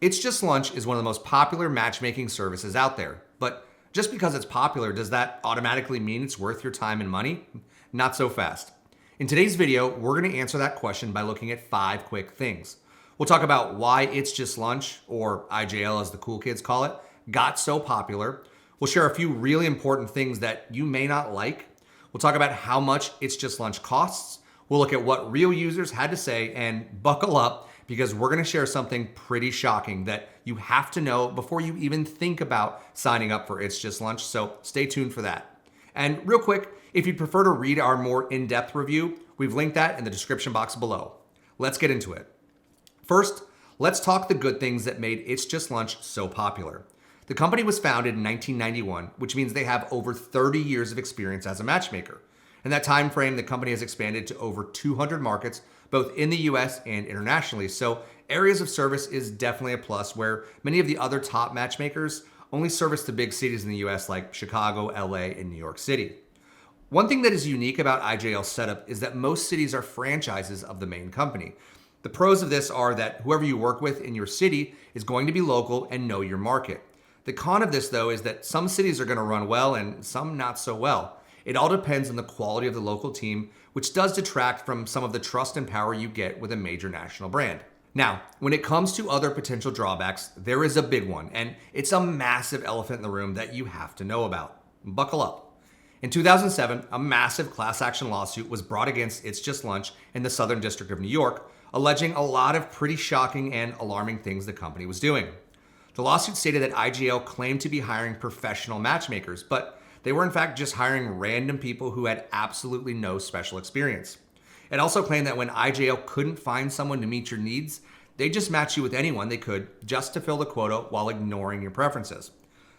It's Just Lunch is one of the most popular matchmaking services out there. But just because it's popular, does that automatically mean it's worth your time and money? Not so fast. In today's video, we're going to answer that question by looking at 5 quick things. We'll talk about why It's Just Lunch, or IJL as the cool kids call it, got so popular. We'll share a few really important things that you may not like. We'll talk about how much It's Just Lunch costs. We'll look at what real users had to say, and buckle up because we're going to share something pretty shocking that you have to know before you even think about signing up for It's Just Lunch. So stay tuned for that. And real quick, if you'd prefer to read our more in-depth review, we've linked that in the description box below. Let's get into it. First, let's talk the good things that made It's Just Lunch so popular. The company was founded in 1991, which means they have over 30 years of experience as a matchmaker. In that time frame, the company has expanded to over 200 markets, both in the US and internationally. So areas of service is definitely a plus, where many of the other top matchmakers only service the big cities in the US like Chicago, LA, and New York City. One thing that is unique about IJL's setup is that most cities are franchises of the main company. The pros of this are that whoever you work with in your city is going to be local and know your market. The con of this, though, is that some cities are going to run well and some not so well. It all depends on the quality of the local team, which does detract from some of the trust and power you get with a major national brand. Now, when it comes to other potential drawbacks, there is a big one, and it's a massive elephant in the room that you have to know about. Buckle up. In 2007, a massive class action lawsuit was brought against It's Just Lunch in the Southern District of New York, alleging a lot of pretty shocking and alarming things the company was doing. The lawsuit stated that IGL claimed to be hiring professional matchmakers, but they were in fact just hiring random people who had absolutely no special experience. It also claimed that when IJL couldn't find someone to meet your needs, they just match you with anyone they could just to fill the quota while ignoring your preferences.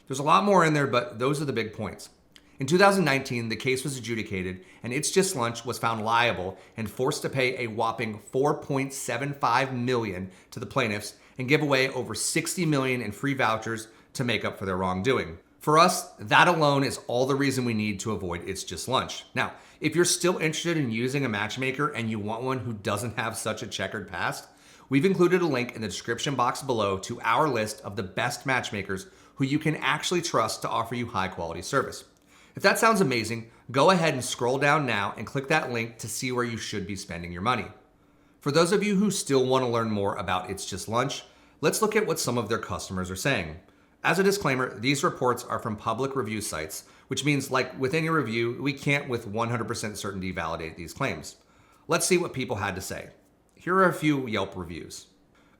There's a lot more in there, but those are the big points. In 2019, the case was adjudicated and It's Just Lunch was found liable and forced to pay a whopping $4.75 million to the plaintiffs and give away over $60 million in free vouchers to make up for their wrongdoing. For us, that alone is all the reason we need to avoid It's Just Lunch. Now, if you're still interested in using a matchmaker and you want one who doesn't have such a checkered past, we've included a link in the description box below to our list of the best matchmakers who you can actually trust to offer you high quality service. If that sounds amazing, go ahead and scroll down now and click that link to see where you should be spending your money. For those of you who still want to learn more about It's Just Lunch, let's look at what some of their customers are saying. As a disclaimer, these reports are from public review sites, which means like with any review, we can't with 100% certainty validate these claims. Let's see what people had to say. Here are a few Yelp reviews.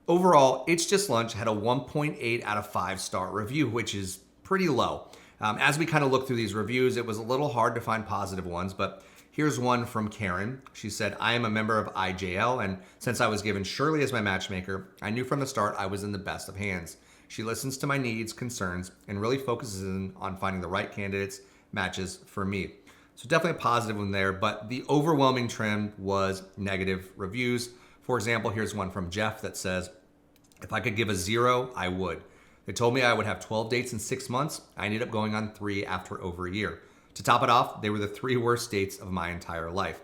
Overall, It's Just Lunch had a 1.8 out of 5-star review, which is pretty low. As we kind of look through these reviews, it was a little hard to find positive ones, but here's one from Karen. She said, "I am a member of IJL, and since I was given Shirley as my matchmaker, I knew from the start I was in the best of hands. She listens to my needs, concerns, and really focuses in on finding the right candidates, matches for me." So definitely a positive one there, but the overwhelming trend was negative reviews. For example, here's one from Jeff that says, "If I could give a 0, I would. They told me I would have 12 dates in 6 months. I ended up going on 3 after over a year. To top it off, they were the 3 worst dates of my entire life.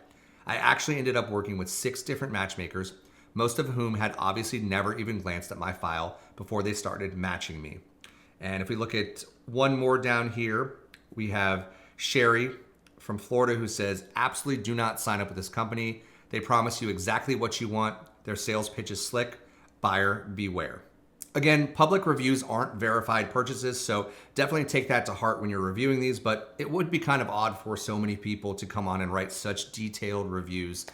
I actually ended up working with 6 different matchmakers, most of whom had obviously never even glanced at my file before they started matching me." And if we look at one more down here, we have Sherry from Florida who says, "Absolutely do not sign up with this company. They promise you exactly what you want. Their sales pitch is slick. Buyer beware." Again, public reviews aren't verified purchases, so definitely take that to heart when you're reviewing these, but it would be kind of odd for so many people to come on and write such detailed reviews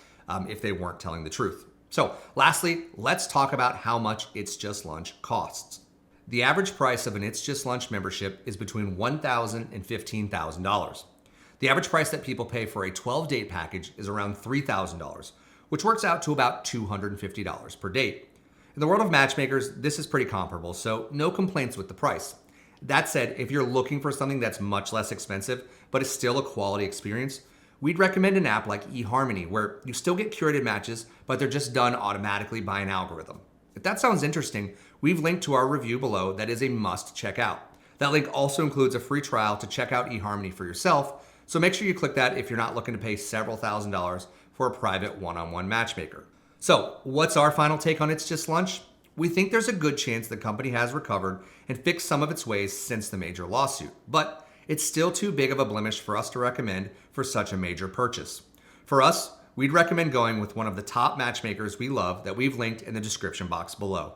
if they weren't telling the truth. So lastly, let's talk about how much It's Just Lunch costs. The average price of an It's Just Lunch membership is between $1,000 and $15,000. The average price that people pay for a 12-date package is around $3,000, which works out to about $250 per date. In the world of matchmakers, this is pretty comparable, so no complaints with the price. That said, if you're looking for something that's much less expensive, but is still a quality experience, we'd recommend an app like eHarmony, where you still get curated matches, but they're just done automatically by an algorithm. If that sounds interesting, we've linked to our review below that is a must check out. That link also includes a free trial to check out eHarmony for yourself, so make sure you click that if you're not looking to pay several $1,000s for a private one-on-one matchmaker. So what's our final take on It's Just Lunch? We think there's a good chance the company has recovered and fixed some of its ways since the major lawsuit, but it's still too big of a blemish for us to recommend for such a major purchase. For us, we'd recommend going with one of the top matchmakers we love that we've linked in the description box below.